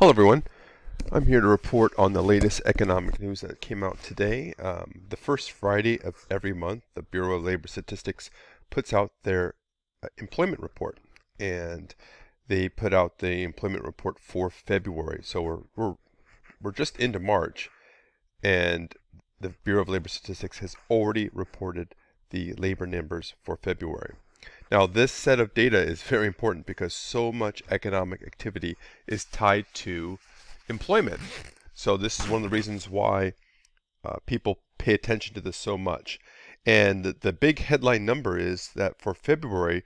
Hello everyone, I'm here to report on the latest economic news that came out today. The first Friday of every month, the Bureau of Labor Statistics puts out their employment report, and they put out the employment report for February. So we're just into March, and the Bureau of Labor Statistics has already reported the labor numbers for February. Now, this set of data is very important because so much economic activity is tied to employment. So this is one of the reasons why people pay attention to this so much. And the big headline number is that for February,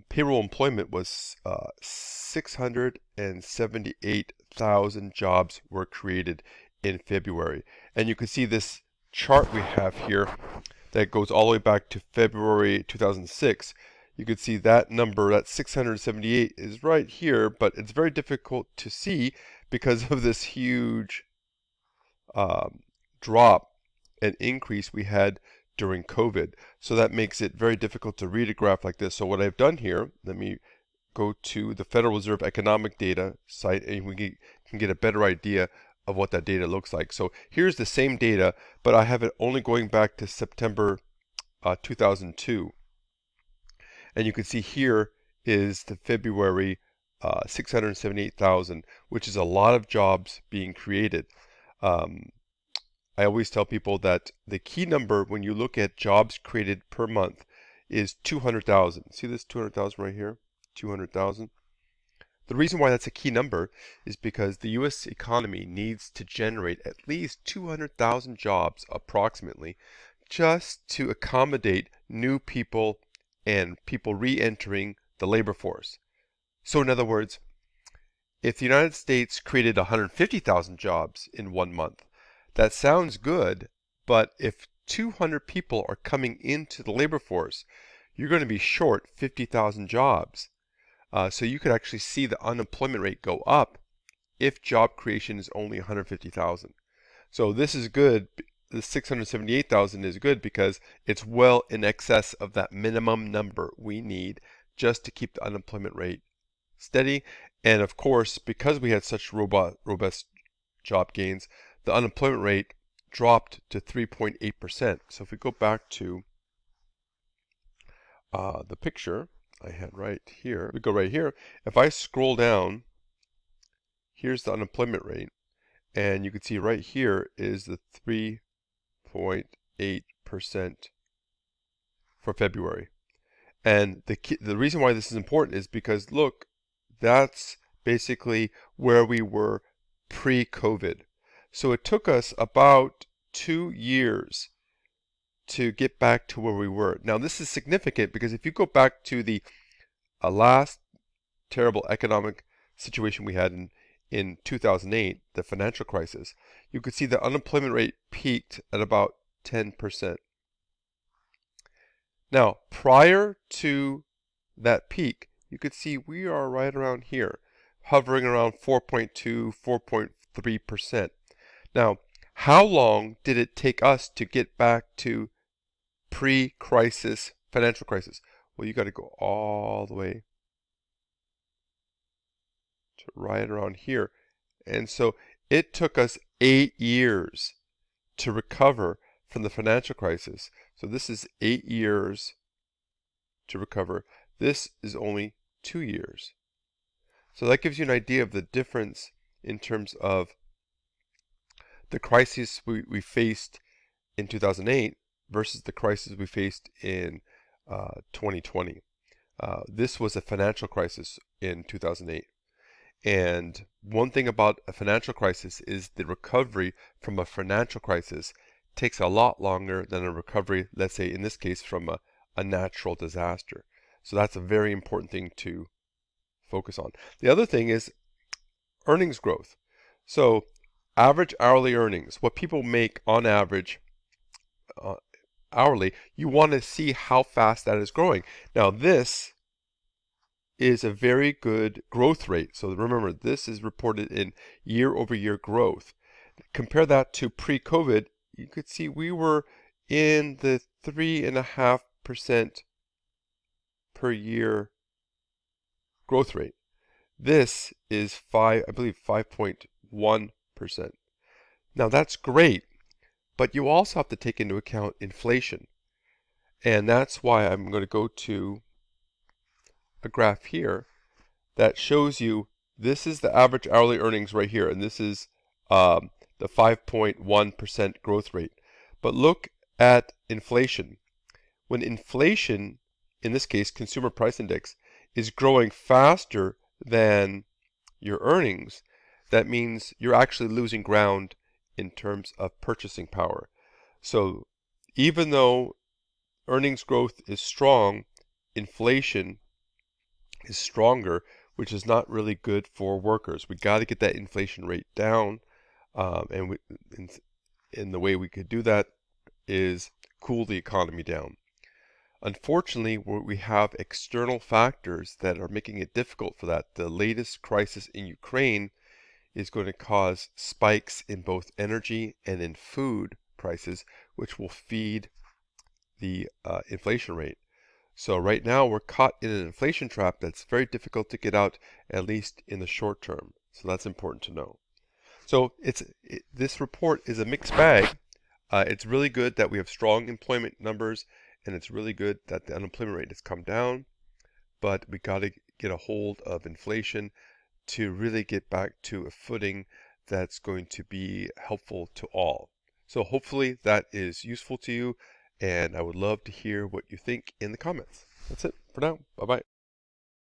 payroll employment was 678,000 jobs were created in February. And you can see this chart we have here that goes all the way back to February 2006. You can see that number, that 678, is right here, but it's very difficult to see because of this huge drop and increase we had during COVID. So that makes it very difficult to read a graph like this. So what I've done here, let me go to the Federal Reserve Economic Data site, and we can get a better idea of what that data looks like. So here's the same data, but I have it only going back to September 2002. And you can see here is the February 678,000, which is a lot of jobs being created. I always tell people that the key number when you look at jobs created per month is 200,000. See this 200,000 right here? 200,000. The reason why that's a key number is because the U.S. economy needs to generate at least 200,000 jobs approximately just to accommodate new people and people re-entering the labor force. So in other words, if the United States created 150,000 jobs in 1 month, that sounds good, but if 200 people are coming into the labor force, you're going to be short 50,000 jobs. So you could actually see the unemployment rate go up if job creation is only 150,000. So this is good. The 678,000 is good because it's well in excess of that minimum number we need just to keep the unemployment rate steady. And of course, because we had such robust job gains, the unemployment rate dropped to 3.8%. So if we go back to the picture I had right here, we go right here. If I scroll down, here's the unemployment rate, and you can see right here is the 3.8% for February. And the reason why this is important is because look, that's basically where we were pre-COVID. So it took us about 2 years to get back to where we were. Now this is significant because if you go back to the last terrible economic situation we had in 2008, the financial crisis, you could see the unemployment rate peaked at about 10%. Now, prior to that peak, you could see we are right around here, hovering around 4.2, 4.3%. Now, how long did it take us to get back to pre-crisis financial crisis? Well, you got to go all the way to right around here. And so it took us 8 years to recover from the financial crisis. So this is 8 years to recover. This is only 2 years. So that gives you an idea of the difference in terms of the crisis we faced in 2008 versus the crisis we faced in 2020. This was a financial crisis in 2008. And one thing about a financial crisis is the recovery from a financial crisis takes a lot longer than a recovery, let's say in this case, from a natural disaster. So that's a very important thing to focus on. The other thing is earnings growth. So average hourly earnings, what people make on average hourly, you want to see how fast that is growing. Now this is a very good growth rate. So remember, this is reported in year-over-year growth. Compare that to pre-COVID, you could see we were in the 3.5% per year growth rate. This is I believe 5.1%. Now that's great, but you also have to take into account inflation. And that's why I'm going to go to a graph here that shows you this is the average hourly earnings right here, and this is the 5.1% growth rate. But look at inflation. When inflation, in this case consumer price index, is growing faster than your earnings, that means you're actually losing ground in terms of purchasing power. So even though earnings growth is strong, inflation is stronger, which is not really good for workers. We got to get that inflation rate down, and the way we could do that is cool the economy down. Unfortunately, we have external factors that are making it difficult for that. The latest crisis in Ukraine is going to cause spikes in both energy and in food prices, which will feed the inflation rate. So right now we're caught in an inflation trap that's very difficult to get out, at least in the short term. So that's important to know. So this report is a mixed bag. It's really good that we have strong employment numbers, and it's really good that the unemployment rate has come down, but we got to get a hold of inflation to really get back to a footing that's going to be helpful to all. So hopefully that is useful to you, and I would love to hear what you think in the comments. That's it for now. Bye-bye.